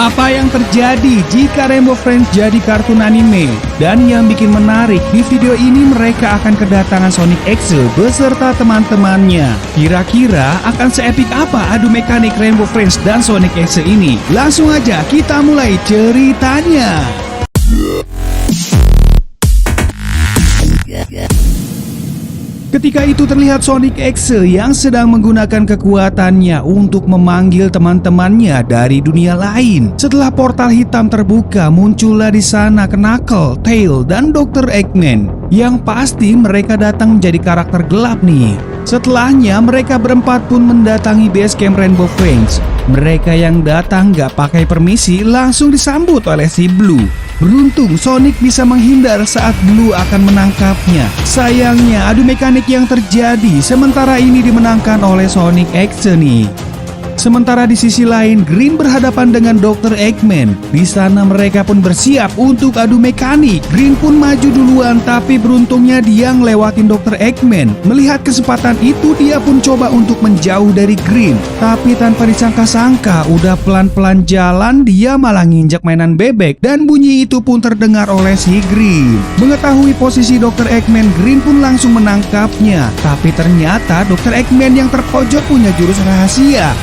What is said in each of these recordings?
Apa yang terjadi jika Rainbow Friends jadi kartun anime? Dan yang bikin menarik, di video ini mereka akan kedatangan Sonic X beserta teman-temannya. Kira-kira akan seepik apa adu mekanik Rainbow Friends dan Sonic X ini? Langsung aja kita mulai ceritanya. Ketika itu terlihat Sonic X yang sedang menggunakan kekuatannya untuk memanggil teman-temannya dari dunia lain. Setelah portal hitam terbuka, muncullah di sana Knuckles, Tails, dan Dr. Eggman. Yang pasti mereka datang menjadi karakter gelap nih. Setelahnya mereka berempat pun mendatangi base camp Rainbow Friends. Mereka yang datang gak pakai permisi langsung disambut oleh si Blue. Beruntung Sonic bisa menghindar saat Blue akan menangkapnya. Sayangnya adu mekanik yang terjadi sementara ini dimenangkan oleh Sonic X nih. Sementara di sisi lain, Green berhadapan dengan Dr. Eggman. Di sana mereka pun bersiap untuk adu mekanik. Green pun maju duluan, tapi beruntungnya dia ngelewatin Dr. Eggman. Melihat kesempatan itu, dia pun coba untuk menjauh dari Green. Tapi tanpa disangka-sangka, udah pelan-pelan jalan, dia malah nginjak mainan bebek. Dan bunyi itu pun terdengar oleh si Green. Mengetahui posisi Dr. Eggman, Green pun langsung menangkapnya. Tapi ternyata Dr. Eggman yang terpojok punya jurus rahasia.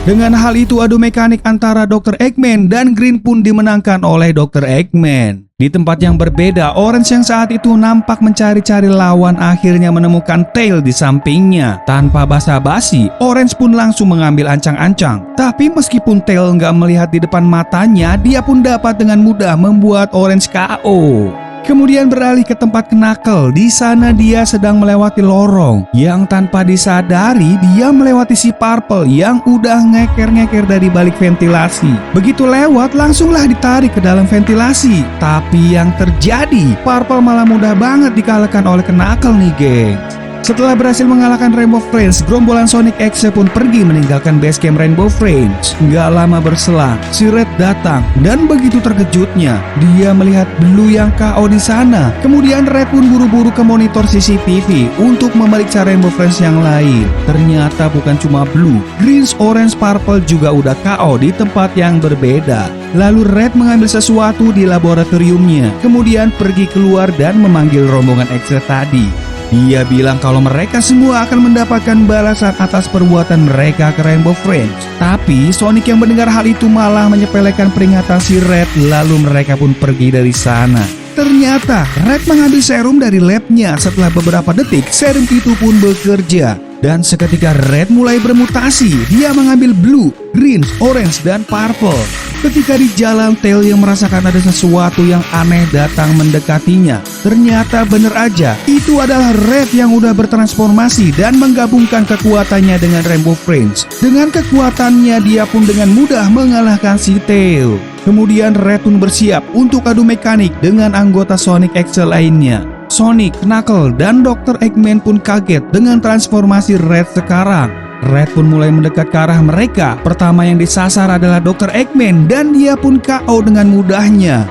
Dengan hal itu adu mekanik antara Dr. Eggman dan Green pun dimenangkan oleh Dr. Eggman. Di tempat yang berbeda, Orange yang saat itu nampak mencari-cari lawan akhirnya menemukan Tails di sampingnya. Tanpa basa-basi, Orange pun langsung mengambil ancang-ancang. Tapi meskipun Tails nggak melihat di depan matanya, dia pun dapat dengan mudah membuat Orange KO. Kemudian beralih ke tempat Knuckles. Di sana dia sedang melewati lorong yang tanpa disadari dia melewati si Purple yang udah ngeker-ngeker dari balik ventilasi. Begitu lewat langsunglah ditarik ke dalam ventilasi. Tapi yang terjadi, Purple malah mudah banget dikalahkan oleh Knuckles nih, geng. Setelah berhasil mengalahkan Rainbow Friends, gerombolan Sonic X pun pergi meninggalkan base camp Rainbow Friends. Gak lama berselang, si Red datang dan begitu terkejutnya, dia melihat Blue yang KO di sana. Kemudian Red pun buru-buru ke monitor CCTV untuk memeriksa Rainbow Friends yang lain. Ternyata bukan cuma Blue, Green, Orange, Purple juga udah KO di tempat yang berbeda. Lalu Red mengambil sesuatu di laboratoriumnya, kemudian pergi keluar dan memanggil rombongan X tadi. Dia bilang kalau mereka semua akan mendapatkan balasan atas perbuatan mereka ke Rainbow Friends. Tapi Sonic yang mendengar hal itu malah menyepelekan peringatan si Red, lalu mereka pun pergi dari sana. Ternyata Red mengambil serum dari labnya. Setelah beberapa detik, serum itu pun bekerja. Dan seketika Red mulai bermutasi. Dia mengambil Blue, Green, Orange, dan Purple. Ketika di jalan, Tails yang merasakan ada sesuatu yang aneh datang mendekatinya. Ternyata bener aja, itu adalah Red yang udah bertransformasi dan menggabungkan kekuatannya dengan Rainbow Friends. Dengan kekuatannya, dia pun dengan mudah mengalahkan si Tails. Kemudian Red pun bersiap untuk adu mekanik dengan anggota Sonic X lainnya. Sonic, Knuckles, dan Dr. Eggman pun kaget dengan transformasi Red sekarang. Red pun mulai mendekat ke arah mereka. Pertama yang disasar adalah Dr. Eggman dan dia pun KO dengan mudahnya.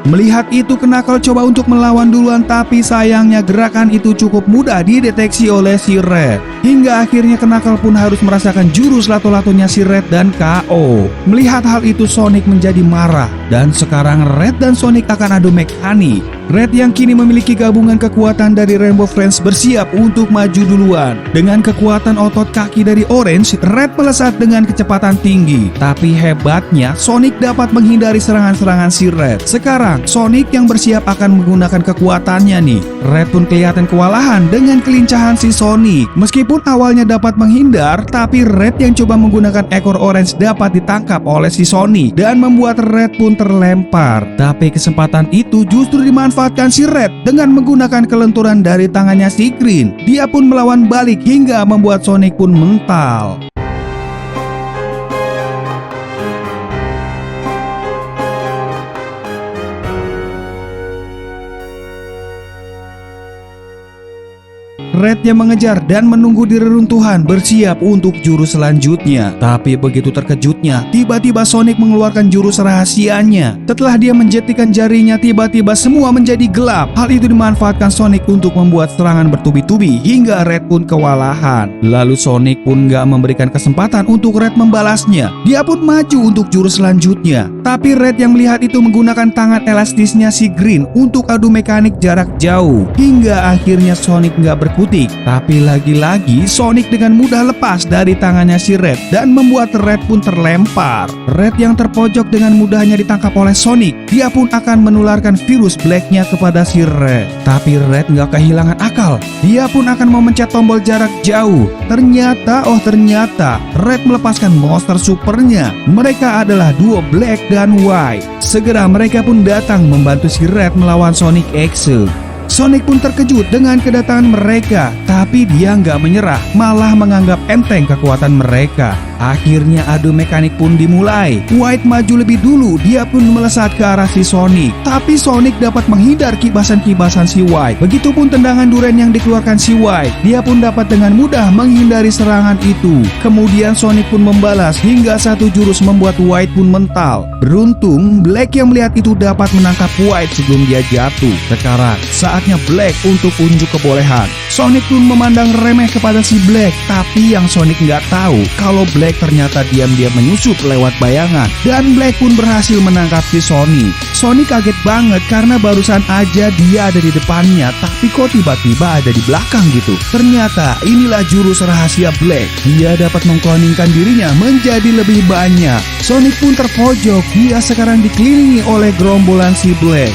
Melihat itu, Knuckles coba untuk melawan duluan, tapi sayangnya gerakan itu cukup mudah dideteksi oleh si Red. Hingga akhirnya Knuckles pun harus merasakan jurus lato-latonya si Red dan KO. Melihat hal itu, Sonic menjadi marah. Dan sekarang Red dan Sonic akan adu mekanik. Red yang kini memiliki gabungan kekuatan dari Rainbow Friends bersiap untuk maju duluan. Dengan kekuatan otot kaki dari Orange, Red melesat dengan kecepatan tinggi. Tapi hebatnya, Sonic dapat menghindari serangan-serangan si Red. Sekarang, Sonic yang bersiap akan menggunakan kekuatannya nih. Red pun kelihatan kewalahan dengan kelincahan si Sonic. Meskipun awalnya dapat menghindar, tapi Red yang coba menggunakan ekor Orange dapat ditangkap oleh si Sonic dan membuat Red pun terlempar. Tapi kesempatan itu justru dimanfaatkan si Red dengan menggunakan kelenturan dari tangannya si Green. Dia pun melawan balik hingga membuat Sonic pun mental. Red yang mengejar dan menunggu di reruntuhan bersiap untuk jurus selanjutnya. Tapi begitu terkejutnya, tiba-tiba Sonic mengeluarkan jurus rahasianya. Setelah dia menjetikan jarinya, tiba-tiba semua menjadi gelap. Hal itu dimanfaatkan Sonic untuk membuat serangan bertubi-tubi hingga Red pun kewalahan. Lalu Sonic pun gak memberikan kesempatan untuk Red membalasnya. Dia pun maju untuk jurus selanjutnya. Tapi Red yang melihat itu menggunakan tangan elastisnya si Green untuk adu mekanik jarak jauh. Hingga akhirnya Sonic gak berkutik. Tapi lagi-lagi Sonic dengan mudah lepas dari tangannya si Red dan membuat Red pun terlempar. Red yang terpojok dengan mudahnya ditangkap oleh Sonic. Dia pun akan menularkan virus Black-nya kepada si Red. Tapi Red gak kehilangan akal. Dia pun akan memencet tombol jarak jauh. Ternyata Red melepaskan monster supernya. Mereka adalah duo Black dan White. Segera mereka pun datang membantu si Red melawan Sonic X. Sonic pun terkejut dengan kedatangan mereka, tapi dia nggak menyerah, malah menganggap enteng kekuatan mereka. Akhirnya adu mekanik pun dimulai. White maju lebih dulu, dia pun melesat ke arah si Sonic. Tapi Sonic dapat menghindar kibasan-kibasan si White. Begitupun tendangan durian yang dikeluarkan si White. Dia pun dapat dengan mudah menghindari serangan itu. Kemudian Sonic pun membalas hingga satu jurus membuat White pun mental. Beruntung Black yang melihat itu dapat menangkap White sebelum dia jatuh. Sekarang saatnya Black untuk unjuk kebolehan. Sonic pun memandang remeh kepada si Black. Tapi yang Sonic nggak tahu kalau Black ternyata diam-diam menyusup lewat bayangan. Dan Black pun berhasil menangkap si Sonic. Sonic kaget banget karena barusan aja dia ada di depannya, tapi kok tiba-tiba ada di belakang gitu. Ternyata inilah jurus rahasia Black. Dia dapat mengkloningkan dirinya menjadi lebih banyak. Sonic pun terpojok. Dia sekarang dikelilingi oleh gerombolan si Black.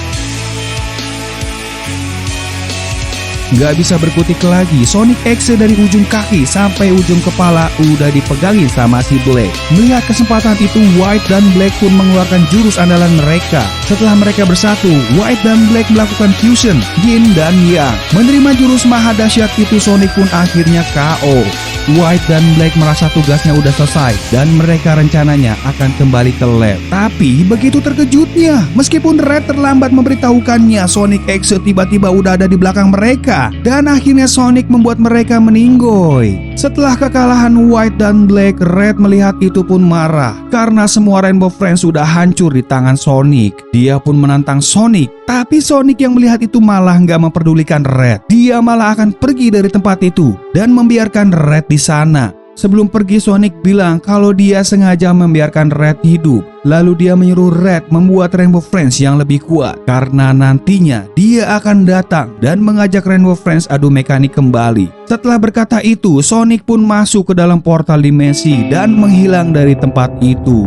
Gak bisa berkutik lagi, Sonic X dari ujung kaki sampai ujung kepala udah dipegangin sama si Black. Melihat kesempatan itu, White dan Black pun mengeluarkan jurus andalan mereka. Setelah mereka bersatu, White dan Black melakukan fusion, Yin dan Yang. Menerima jurus maha dahsyat itu, Sonic pun akhirnya KO. White dan Black merasa tugasnya udah selesai dan mereka rencananya akan kembali ke lab. Tapi begitu terkejutnya, meskipun Red terlambat memberitahukannya, Sonic X tiba-tiba udah ada di belakang mereka. Dan akhirnya Sonic membuat mereka meninggoy. Setelah kekalahan White dan Black, Red melihat itu pun marah karena semua Rainbow Friends sudah hancur di tangan Sonic. Dia pun menantang Sonic, tapi Sonic yang melihat itu malah nggak memperdulikan Red. Dia malah akan pergi dari tempat itu dan membiarkan Red di sana. Sebelum pergi, Sonic bilang kalau dia sengaja membiarkan Red hidup. Lalu dia menyuruh Red membuat Rainbow Friends yang lebih kuat, karena nantinya dia akan datang dan mengajak Rainbow Friends adu mekanik kembali. Setelah berkata itu, Sonic pun masuk ke dalam portal dimensi dan menghilang dari tempat itu.